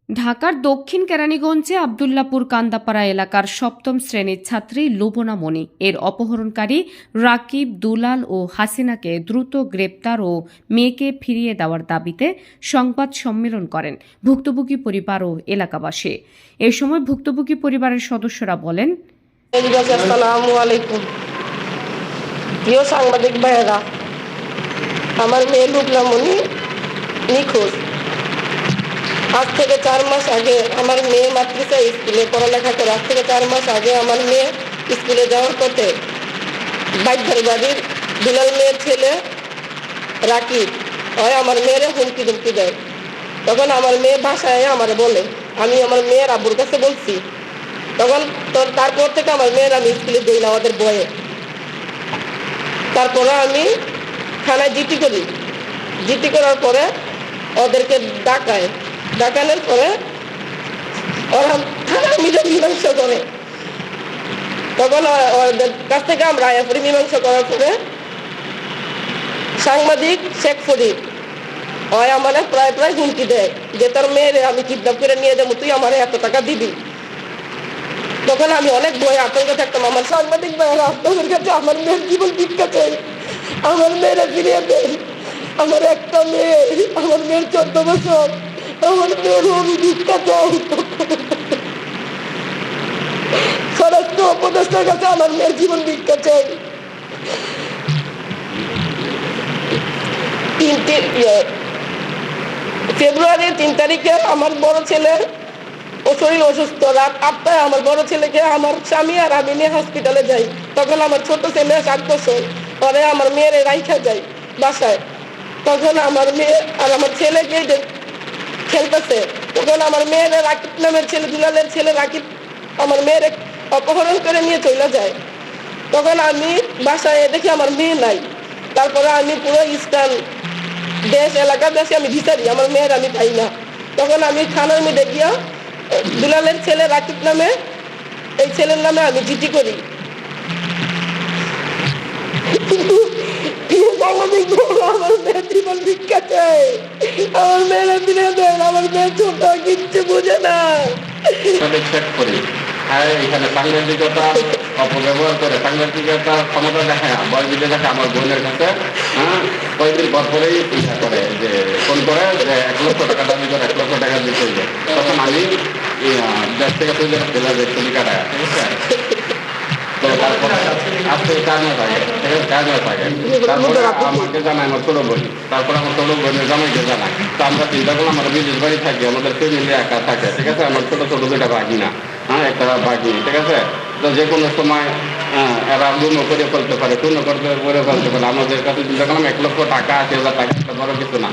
ঢাকার দক্ষিণ কেরানীগঞ্জে আবদুল্লাপুর কান্দাপাড়া এলাকার সপ্তম শ্রেণীর ছাত্রী লুবনা মনি এর অপহরণকারী রাকিব, দুলাল ও হাসিনাকে দ্রুত গ্রেপ্তার ও মেয়েকে ফিরিয়ে দেওয়ার দাবিতে সংবাদ সম্মেলন করেন ভুক্তভোগী পরিবার ও এলাকাবাসী। এ সময় ভুক্তভোগী পরিবারের সদস্যরা বলেন, আসসালামু আলাইকুম। প্রিয় সাংবাদিক ভাইয়েরা, আমার মেয়ে লুবনা মনি নিখোঁজ। আজ থেকে 4 মাস আগে আমার মেয়ে মাতৃকা স্কুলে পড়ালেখা করে। আজ থেকে 4 মাস আগে আমার মেয়ে স্কুলে যাওয়ার পথে বাইকধারী বাড়ির দুলাল মেয়ের ছেলে রাকিব আমার মেয়েরে হুমকি ধুমকি দেয়। তখন আমার মেয়ে বাসায় আমার বলে, আমি আমার মেয়ের আব্বুর কাছে বলছি। তখন তারপর থেকে আমার মেয়ের আমি স্কুলে দিই না, আমাদের বয়ে। তারপরে আমি থানায় জিটি করি। জিটি করার পরে ওদেরকে ডাকানোর পরে ওরা থানায় মীমাংসা করে। তখন ওদের কাছ থেকে আমরা আয়াপুরি মীমাংসা করার পরে সাংবাদিক শেখ ফরিদ আমার প্রায় হুমকি দেয় যে তোর মেয়েরে আমি কিডন্যাপ করে নিয়ে যাবো, তুই আমার এত টাকা দিবি। তখন আমি অনেক ভয় আতঙ্ক থাকতাম। আমার সাংবাদিক ভাইয়েরা, আপনাদের কাছে আমার মেয়ের জীবন ভিক্ষা চাই, আমার মেয়েরা ফিরিয়ে দেয়। আমার একটা মেয়ে, আমার মেয়ের 14 বছর, আমার মেয়ের আমি ভিক্ষা চাই। স্বরাষ্ট্র উপদেষ্টার কাছে আমার মেয়ের জীবন ভিক্ষা চাই। ফেব্রুয়ারির 3 তারিখে আমার বড় ছেলের শরীর অসুস্থ। রাত 8টায় আমার বড় ছেলেকে আমার স্বামী আর আমি নিয়ে হসপিটালে যাই। তখন আমার ছোট ছেলে 7 বছর, পরে আমার মেয়ের রাইখা যাই বাসায়। তখন আমার মেয়ে আর আমার ছেলেকে খেলতেছে। তখন আমার মেয়ের রাকিব নামের ছেলে, দুলালের ছেলে রাকিব আমার মেয়ের অপহরণ করে নিয়ে চলে যায়। তখন আমি বাসায় দেখি আমার মেয়ে নাই। তারপরে আমি পুরো ইস্টার্ন দেশে আমি বিচারি, আমার মেয়ের আমি পাই না। তখন আমি থানার মধ্যে গিয়া দুলালের ছেলে রাকিব নামে এই ছেলের নামে আমি জিটি করি। আমার মেয়ের জীবন ভিক্ষা চাই, আমার মেয়েরা ফিরে দেন। আমার মেয়ের ছোট কিচ্ছু বুঝে না। এখানে সাংবাদিকতার অপব্যবহার করে, সাংবাদিকতার ক্ষমতা দেখায়, বয়সে দেখে আমার বোনের কাছে কয়েকদিন পর পরেই চিন্তা করে যে ফোন করে যে 1 লক্ষ টাকা দাবি করে, 1 লক্ষ টাকা দিতে হইবে। তখন আমি দেশ থেকে তুলে ফেলে যে ছবি কাটায়, ঠিক আছে। তো তারপর আজকে 4 মাস আগে, তারপরে আমাকে জানায় আমার ছোট বোন, তারপর আমার ছোট বোনের জামাইকে জানায়। তো আমরা চিন্তা করলাম, আমরা বিদেশ বাড়ি থাকি, আমাদের ফ্যামিলি একা থাকে, ঠিক আছে। আমার ছোট 2টা ভাগিনা, একটা ভাগিনী, ঠিক আছে। তো যে কোনো সময় এরা গুণও করে ফেলতে পারে, টুনো করে ফেলতে পারে। আমাদের কাছে চিন্তা করলাম 1 লক্ষ টাকা, 80,000 টাকা একটা বড় কিছু না।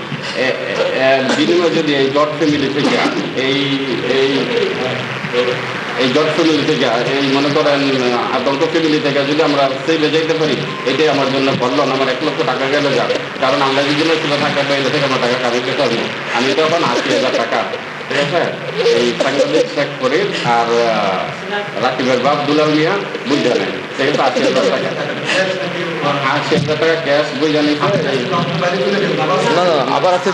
বিনিময় যদি এই জট ফ্যামিলি থেকে এই জট ফ্যামিলি থেকে এই মনে করেন আতঙ্ক ফ্যামিলি থেকে যদি আমরা সেভে যেতে পারি, এটাই আমার জন্য বললাম। আমার 1 লক্ষ টাকা গেলে যাবে, কারণ আমরা যদি ছিল টাকা পাইলে থেকে আমার টাকা কামাইতে পারবো। আমি তখন 80,000 টাকা, ঠিক আছে, এই সাংবাদিক শেখ ফরিদ আর রাকিবের বাপ দুলাল মিয়া বুঝে নেন, ঠিক আছে। 80,000 টাকা, 80,000 টাকা ক্যাশ বুঝে নিচ্ছে। আবার আছে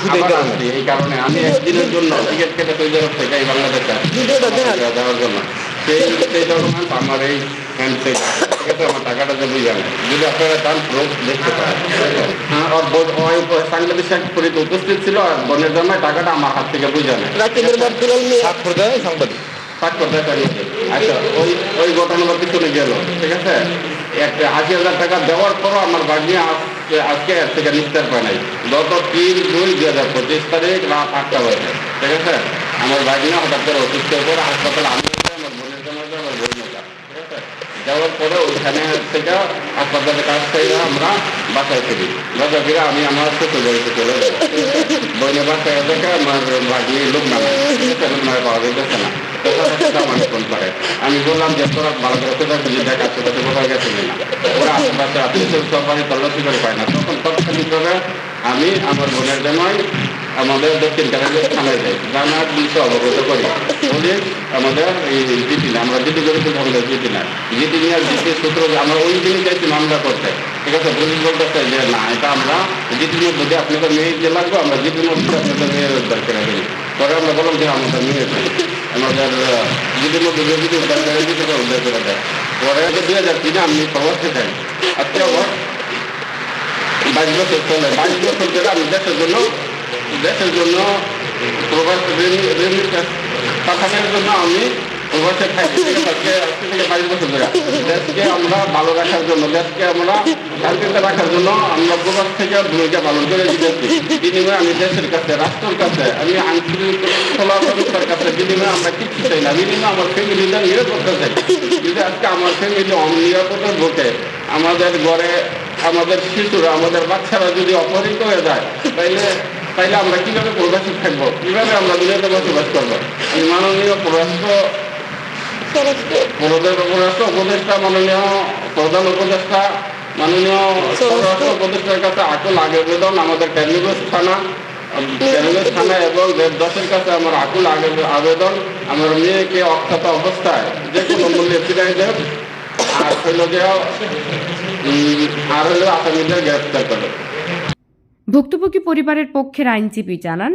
এই কারণে আমি একদিনের জন্য টিকিট কেটে তৈরি থেকে এই বাংলাদেশে যাওয়ার জন্য সেই ডকুমেন্ট আমার এই হ্যান্ডসেট, ঠিক আছে। আমার টাকাটা যে বুঝে নেন, যদি আপনারা চান প্রুফ দেখতে পারেন। সাংবাদিক শেখ ফরিদ উপস্থিত ছিল, আর বোনের জন্য টাকাটা আমার হাত থেকে বুঝে নেয়, রাকিবের বাপ দুলাল মিয়া স্বাক্ষর দেয় সাংবাদিক। আচ্ছা, ওই ঘটনার পিছনে গেল, ঠিক আছে। 80,000 টাকা দেওয়ার পরও আমার বাগনি আজকে এর থেকে নিস্তার পায় নাই। গত 3/2/2025 তারিখ রাত 8টা বাজে, ঠিক আছে। আমার বাগনি হঠাৎ করে অসুস্থ হয়ে পড়ে হাসপাতালে। আমি আমার বোনের জন্য আমার বোন, ঠিক আছে। যাওয়ার পরে ওইখানে থেকে হাসপাতালে কাজ থেকে আমরা বাসায় ফিরি। বাসায় ফিরে আমি আমার শ্বশুর বাড়িতে চলে যাই। বোনের বাসায় থেকে আমার ভাগ্নি লোক নামে, পাওয়া যেতেছে না। আমার ফোন করে, আমি বললাম যে তোরা ভালো করে কোথায় খুঁজে দেখ, আশেপাশে কোথাও গেছে কিনা। ওরা আশেপাশে আপনি সব বাড়ি তল্লাশি করে পায় না। তখন তৎক্ষণিকভাবে আমি আমার বোনের জামাই আমাদের দক্ষিণ কেরানীগঞ্জ থানায় যাই, জানার বিষয়ে অবগত করি। বলি আমাদের এই জিপি না, আমরা জিপি করি, কিন্তু আমাদের জিপি না। জিপি নিয়ে জিপির সূত্র আমরা ওই দিনই চাইছি মামলা করতে, ঠিক আছে। পুলিশ বলতেছে যে না, এটা আমরা জিপির মধ্যে দিয়ে আপনাদের মেয়ে যে লাগবে, আমরা জিপির মধ্যে আপনাদের মেয়ের উদ্ধার করে দিই। পরে আমরা বললাম যে আমাদের নিয়ে আমাদের যদি মধ্যে যদি উদ্ধার করে দিতে উদ্ধার করে দেয়। পরে 2003-এ আমি প্রবাসে যাই। আজকে আমার 22 বছর চলে। 22 বছর ধরে আমি দেশের জন্য প্রবাস পাঠানোর জন্য আমি প্রবাসে থাকি। আজকে থেকে 22 বছর ধরে দেশকে আমরা ভালো রাখার জন্য, দেশকে আমরা শান্তিতে রাখার জন্য আমরা প্রবাস থেকে ভূমিকা পালন করে দিয়েছি। বিনিময়ে আমি দেশের কাছে, রাষ্ট্রের কাছে, আমি আঞ্চলিক সংস্থার কাছে বিনিময়ে আমরা কিচ্ছু চাই না। বিনিময়ে আমার ফ্যামিলিটা নিরাপত্তা চাই। যদি আজকে আমার ফ্যামিলি অনিরাপত্তার ভোগে আমাদের ঘরে আমাদের শিশুরা, আমাদের বাচ্চারা যদি অপহৃত হয়ে যায়, তাইলে আমরা কিভাবে প্রবাসী থাকবো, কিভাবে আমরা দুনিয়াতে বসবাস করবো? আমি মাননীয় পররাষ্ট্র উপদেষ্টা, মাননীয় প্রধান উপদেষ্টা, মাননীয় পররাষ্ট্র উপদেষ্টার কাছে আকুল আবেদন, আমাদের ক্যানিগঞ্জ থানা এবং দেবদাসের কাছে আমার আকুল আবেদন, আমার মেয়েকে অক্ষত অবস্থায় যে কোনো মূল্যে ফিরাই দেব, আর হলো আসামিদের গ্রেফতার করে। ভুক্তভোগী পরিবারের পক্ষের আইনজীবী জানান,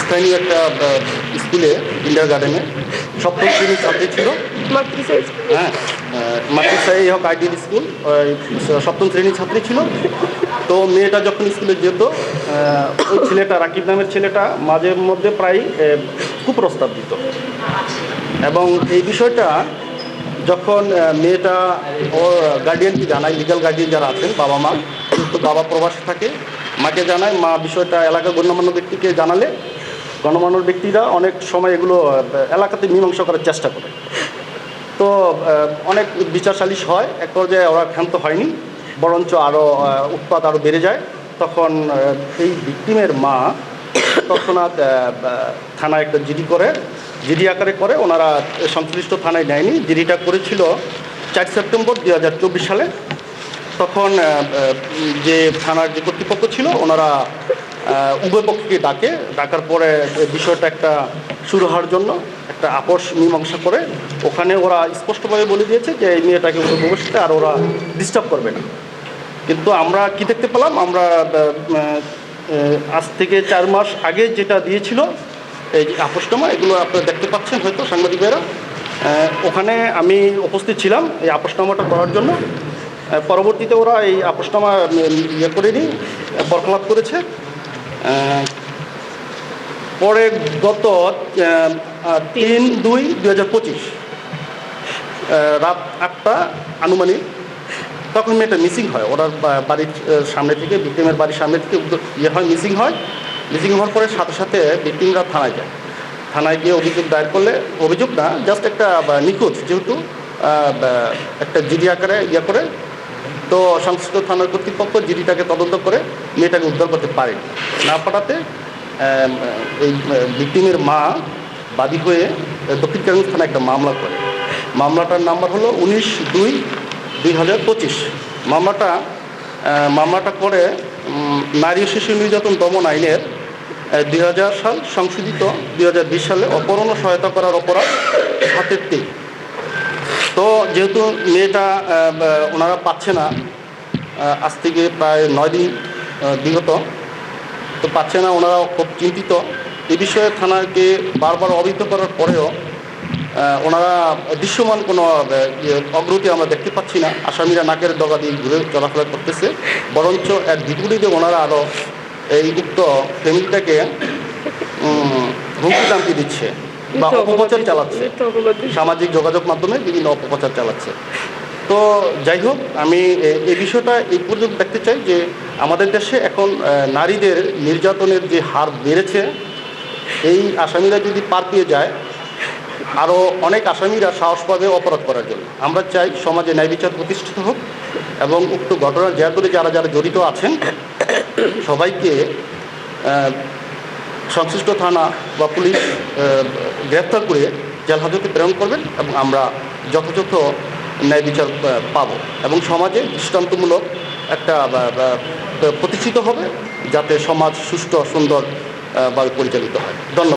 স্থানীয় একটা স্কুলে, কিন্ডার গার্ডেনে 7ম শ্রেণীর ছাত্রী ছিল। হ্যাঁ, মাতৃসাই হোক আইডিয়াল স্কুল, 7ম শ্রেণীর ছাত্রী ছিল। তো মেয়েটা যখন স্কুলে যেত, ওই ছেলেটা, রাকিব নামের ছেলেটা, মাঝে মধ্যে প্রায় কুপ্রস্তাব দিত। এবং এই বিষয়টা যখন মেয়েটা ওর গার্ডিয়ানকে জানায়, লিগ্যাল গার্ডিয়ান যারা আছেন, বাবা মা, কিন্তু বাবা প্রবাসে থাকে, মাকে জানায়, মা বিষয়টা এলাকার গণ্যমান্য ব্যক্তিকে জানালে গণ্যমান্য ব্যক্তিরা অনেক সময় এগুলো এলাকাতে মীমাংসা করার চেষ্টা করে। তো অনেক বিচার সালিশ হয়, এক পর্যায়ে ওরা ক্ষান্ত হয়নি, বরঞ্চ আরও উৎপাত আরও বেড়ে যায়। তখন এই ভিকটিমের মা তৎক্ষণাৎ থানায় একটা জিডি আকারে করে, ওনারা সংশ্লিষ্ট থানায় নেয়নি। জিডিটা করেছিল 4 সেপ্টেম্বর 2024 সালে। তখন যে থানার যে কর্তৃপক্ষ ছিল, ওনারা উভয় পক্ষকে ডাকার পরে বিষয়টা একটা শুরু হওয়ার জন্য একটা আপোষ মীমাংসা করে ওখানে ওরা স্পষ্টভাবে বলে দিয়েছে যে এই মেয়েটাকে ওদের ভবিষ্যতে আর ওরা ডিস্টার্ব করবে না। কিন্তু আমরা কি দেখতে পেলাম, আমরা আজ থেকে 4 মাস আগে যেটা দিয়েছিল এই যে আপোষনামা, এগুলো আপনারা দেখতে পাচ্ছেন হয়তো সাংবাদিক ভাইরা, ওখানে আমি উপস্থিত ছিলাম এই আপোষনামাটা করার জন্য। পরবর্তীতে ওরা এই আপোষনামা করেনি, বরখলাপ করেছে। পরে গত 3/2/2025 রাত 8টা আনুমানিক তখন মেয়েটা মিসিং হয়। ওরা বাড়ির সামনে থেকে, ভিকটিমের বাড়ির সামনে থেকে মিসিং হয়। মিসিং হওয়ার পরে সাথে সাথে ভিকটিমরা থানায় যায়। থানায় গিয়ে অভিযোগ দায়ের করলে, অভিযোগ না, জাস্ট একটা নিখোঁজ, যেহেতু একটা জিডি আকারে করে, তো সংশ্লিষ্ট থানার কর্তৃপক্ষ জিডিটাকে তদন্ত করে মেয়েটাকে উদ্ধার করতে পারেনি। না পাঠাতে এই ভিকটিমের মা বাদী হয়ে দক্ষিণ কেরানীগঞ্জ থানায় একটা মামলা করে। মামলাটার নাম্বার হলো 19/2/2025। মামলাটা করে নারী ও শিশু নির্যাতন দমন আইনের 2000 সাল সংশোধিত 2020 সালে অপহরণ ও সহায়তা করার অপরাধ 7-3। তো যেহেতু মেয়েটা ওনারা পাচ্ছে না, আজ থেকে প্রায় 9 দিন বিগত, তো পাচ্ছে না, ওনারা খুব চিন্তিত। এ বিষয়ে থানাকে বারবার অবহিত করার পরেও ওনারা দৃশ্যমান কোনো অগ্রগতি আমরা দেখতে পাচ্ছি না। আসামিরা নাকের ডগা দিয়ে ঘুরে চলাফেরা করতেছে, বরঞ্চ এর বিপরীতে ওনারা আরও এই উক্ত ফ্যামিলিটাকে হুমকি দামকি দিচ্ছে বা অপপ্রচার চালাচ্ছে, সামাজিক যোগাযোগ মাধ্যমে বিভিন্ন অপপ্রচার চালাচ্ছে। তো যাই হোক, আমি এই বিষয়টা এই পর্যন্ত দেখতে চাই যে আমাদের দেশে এখন নারীদের নির্যাতনের যে হার বেড়েছে, এই আসামিরা যদি পার পেয়ে যায়, আরও অনেক আসামিরা সাহস পাবে অপরাধ করার জন্য। আমরা চাই সমাজে ন্যায় বিচার প্রতিষ্ঠিত হোক এবং উক্ত ঘটনার জেরে যারা জড়িত আছেন সবাইকে সংশ্লিষ্ট থানা বা পুলিশ গ্রেফতার করে জেল হাজতে প্রেরণ করবেন এবং আমরা যথাযথ ন্যায় বিচার পাব এবং সমাজে দৃষ্টান্তমূলক একটা প্রতিষ্ঠিত হবে, যাতে সমাজ সুষ্ঠু সুন্দরভাবে পরিচালিত হয়। ধন্যবাদ।